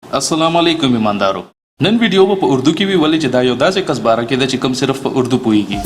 Assalamu alaikum ईमानदारों। None video वो उर्दू की भी वली जदायोदा से कसबारा के दा चिकम सिर्फ उर्दू पुईगी।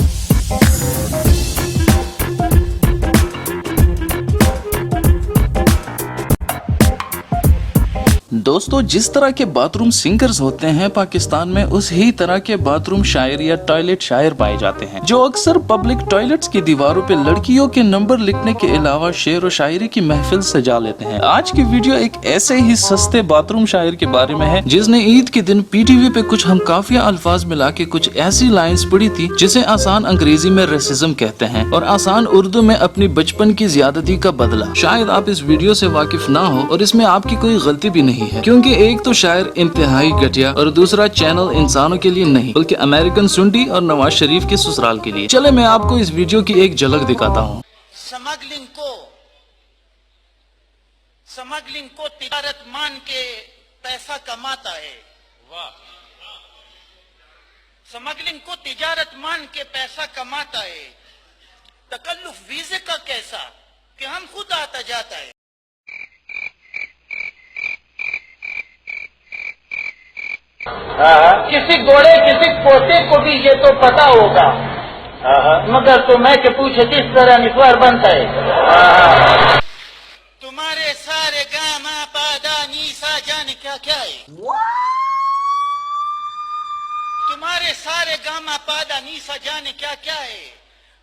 दोस्तों, जिस तरह के बाथरूम सिंगर्स होते हैं पाकिस्तान में, उस ही तरह के बाथरूम शायर या टॉयलेट शायर पाए जाते हैं, जो अक्सर पब्लिक टॉयलेट्स की दीवारों पे लड़कियों के नंबर लिखने के अलावा शेर व शायरी की महफिल सजा लेते हैं। आज की वीडियो एक ऐसे ही सस्ते बाथरूम शायर के बारे में है जिसने ईद के दिन पीटीवी पे कुछ हम काफिया अल्फाज मिला के कुछ ऐसी लाइन्स पढ़ी थी जिसे आसान अंग्रेजी में रेसिज्म कहते हैं और आसान उर्दू में अपनी बचपन की ज्यादती का बदला। शायद आप इस वीडियो से वाकिफ ना हो और इसमें आपकी कोई गलती भी नहीं है, क्योंकि एक तो शायर इंतहाई घटिया और दूसरा चैनल इंसानों के लिए नहीं बल्कि अमेरिकन सुंडी और नवाज शरीफ के ससुराल के लिए। चले मैं आपको इस वीडियो की एक झलक दिखाता हूँ। स्मगलिंग को तिजारत मान के पैसा कमाता है। वाह। स्मगलिंग को तिजारत मान के पैसा कमाता है। तकल्लुफ वीजे का कैसा कि हम खुद आता जाता है। किसी घोड़े किसी पोते को भी ये तो पता होगा, मगर तो मैं के पूछे किस तरह निस्वार बनता है। तुम्हारे सारे गामा पादा नीसा जाने क्या क्या है। तुम्हारे सारे गामा पादा नीसा जाने क्या क्या है।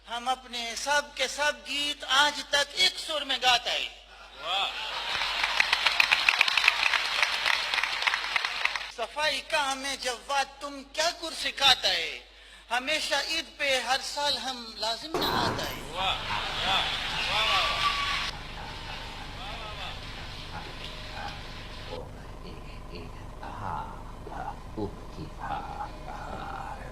हम अपने सब के सब गीत आज तक एक सुर में गाता है। सफाई का हमें जवाब तुम क्या गुर सिखाता है। हमेशा ईद पे हर साल हम लाजिम न आता है।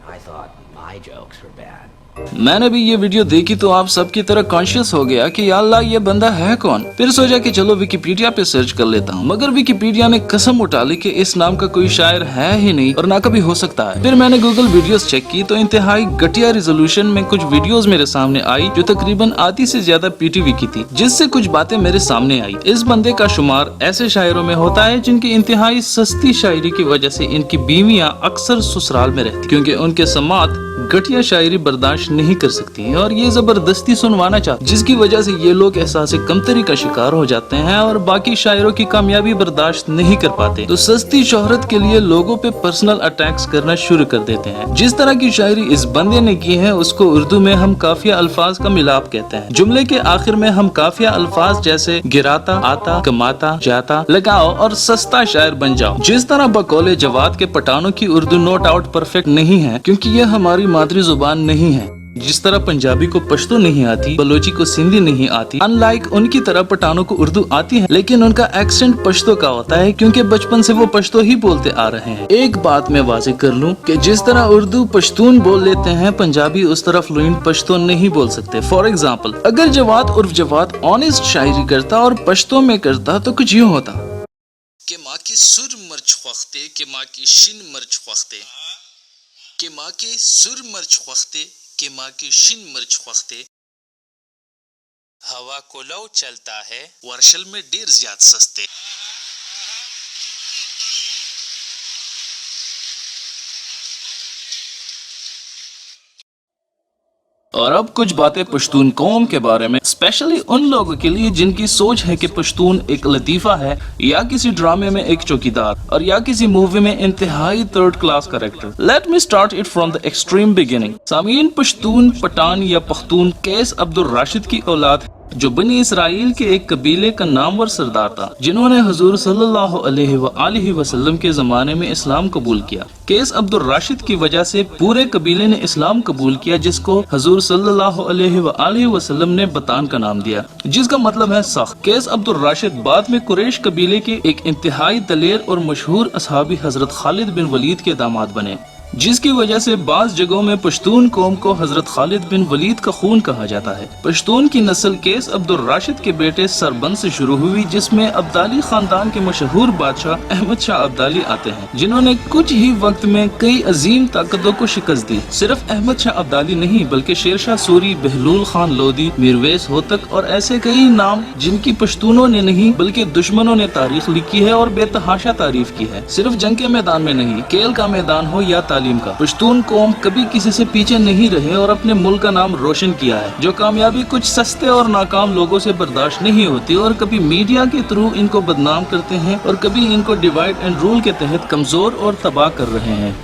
I thought my jokes were bad. मैंने भी ये वीडियो देखी तो आप सबकी तरह कॉन्शियस हो गया कि या अल्लाह ये बंदा है कौन। फिर सोचा कि चलो विकिपीडिया पे सर्च कर लेता हूँ, मगर विकिपीडिया ने कसम उठा ली कि इस नाम का कोई शायर है ही नहीं और ना कभी हो सकता है। फिर मैंने गूगल वीडियोस चेक की तो इंतहाई घटिया रिजोल्यूशन में कुछ वीडियोस मेरे सामने आई जो तकरीबन आधी से ज्यादा पीटीवी की थी, जिससे कुछ बातें मेरे सामने आई। इस बंदे का शुमार ऐसे शायरों में होता है जिनकी इंतहाई सस्ती शायरी की वजह से इनकी बीवियां अक्सर ससुराल में रहती, क्योंकि उनके समात घटिया शायरी बर्दाश्त नहीं कर सकती हैं और ये जबरदस्ती सुनवाना चाहती, जिसकी वजह से ये लोग एहसास कमतरी का शिकार हो जाते हैं और बाकी शायरों की कामयाबी बर्दाश्त नहीं कर पाते, तो सस्ती शोहरत के लिए लोगों पे पर्सनल अटैक्स करना शुरू कर देते हैं। जिस तरह की शायरी इस बंदे ने की है उसको उर्दू में हम काफिया अल्फाज का मिलाप कहते हैं। जुमले के आखिर में हम काफिया अल्फाज जैसे गिराता, आता, कमाता, जाता लगाओ और सस्ता शायर बन जाओ। जिस तरह बकौले जवाद के पठानों की उर्दू नो डाउट परफेक्ट नहीं है, क्योंकि यह हमारी मादरी जुबान नहीं है। जिस तरह पंजाबी को पश्तो नहीं आती, बलोची को सिंधी नहीं आती, अनलाइक उनकी तरह पठानों को उर्दू आती है, लेकिन उनका एक्सेंट पश्तो का होता है क्योंकि बचपन से वो पश्तो ही बोलते आ रहे हैं। एक बात मैं वाज़ेह कर लूं कि जिस तरह उर्दू पश्तून बोल लेते हैं, पंजाबी उस तरह फ्लुएंट पश्तो नहीं बोल सकते। फॉर एग्जाम्पल, अगर जवाद उर्फ जवाद ऑनेस्ट शायरी करता और पश्तो में करता तो कुछ यूँ होता कि माँ की सुर मर्च ख्वख्ते, के माँ की शिन मर्च ख्वख्ते, के माँ के सुर मर्च ख्वख्ते, के माँ की शिन मर्च ख्वख्ते। हवा को लौ चलता है वर्शल में डेर ज्यादा सस्ते। और अब कुछ बातें पश्तून कौम के बारे में, स्पेशली उन लोगों के लिए जिनकी सोच है कि पश्तून एक लतीफा है या किसी ड्रामे में एक चौकीदार और या किसी मूवी में इंतहाई third class character. Let me start it from the extreme beginning. सामीन, पश्तून, पठान या पख्तून कैस अब्दुल राशिद की औलाद जो बनी इसराइल के एक कबीले का नामवर सरदार था, जिन्होंने हुजूर सल्लल्लाहु अलैहि वसल्लम के जमाने में इस्लाम कबूल किया। कैस अब्दुल राशिद की वजह से पूरे कबीले ने इस्लाम कबूल किया, जिसको हुजूर सल्लल्लाहु अलैहि वसल्लम ने बतान का नाम दिया, जिसका मतलब है सख्त। कैस अब्दुल राशिद बाद में कुरैश कबीले के एक इंतहाई दलेर और मशहूर असहाबी हजरत खालिद बिन वलीद के दामाद बने। जिसकी वजह से बाज जगहों में पश्तून कौम को हजरत खालिद बिन वलीद का खून कहा जाता है। पश्तून की नस्ल केस अब्दुल राशिद के बेटे सरबंद से शुरू हुई, जिसमें अब्दाली खानदान के मशहूर बादशाह अहमद शाह अब्दाली आते हैं, जिन्होंने कुछ ही वक्त में कई अजीम ताकतों को शिकस्त दी। सिर्फ अहमद शाह अब्दाली नहीं बल्कि शेरशाह सूरी, बहलूल खान लोधी, मीरवेस होतक और ऐसे कई नाम जिनकी पश्तूनों ने नहीं बल्कि दुश्मनों ने तारीख लिखी है और बेतहाशा तारीफ की है। सिर्फ जंग के मैदान में नहीं, खेल का मैदान हो या तालीम का, पश्तून कौम कभी किसी से पीछे नहीं रहे और अपने मुल्क का नाम रोशन किया है। जो कामयाबी कुछ सस्ते और नाकाम लोगों से बर्दाश्त नहीं होती और कभी मीडिया के थ्रू इनको बदनाम करते हैं और कभी इनको डिवाइड एंड रूल के तहत कमजोर और तबाह कर रहे हैं।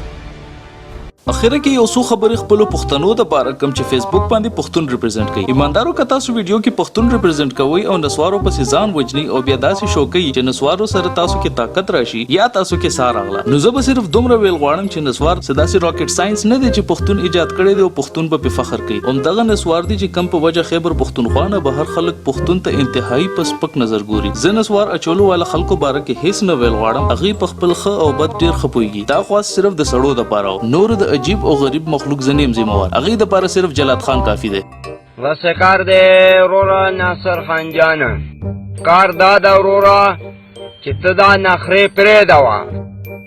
आखिर کې یو څو خبرې خپل پښتنو د پاره کم چې فیسبوک باندې پښتون ریپرزینټ کوي. ایماندارو که تاسو ویډیو کې پښتون ریپرزینټ کوئ او نسوارو په ځان وجنی او بیا داسې شو کوي چې نسوارو سره تاسو کې طاقت راشي یا تاسو کې سار اغلا، نو زه به صرف دومره ویل غواړم چې نسوار سداسي راکټ ساينس نه دی چې پښتون ایجاد کړی دی او پښتون په فخر کوي. هم دغه نسوار دی چې کم په وجه خیبر پښتونخوا نه بهر خلک پښتون ته انتهایی پسپک نظر ګوري. زه نسوار اچولو والا خلکو باره کې هیڅ نه ویل غواړم، هغه په خپل ښه او بد ډیر خپويږي. دا خاص صرف د سړو د پاره، نور د عجیب او غریب مخلوق زنیم زموار اغه د پاره صرف جلاد خان کافی دی. واسه کار دی ورورا ناصر خان جان، کار دا ورورا چې ته دا نخره پرې دوا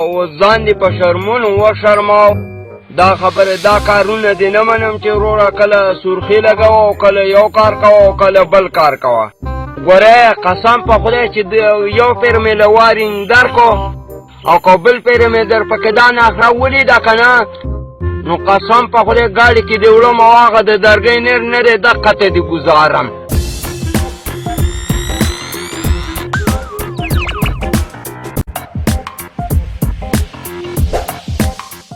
او ځان دی په شرمون و شرماو. دا خبره دا کارونه دی نه منم چې ورورا کله سرخی لګاو او کله یو کار کاو او کله بل کار کاوه. ګوره قسم په خدای چې یو پیر مې لوارین درکو او کو بل پیر مې در پکې دا نخره ولید کنه، نو قسم په خدای گاڑی کې دی وړم او هغه د درګۍ نر نه دی دقته دی گزارم.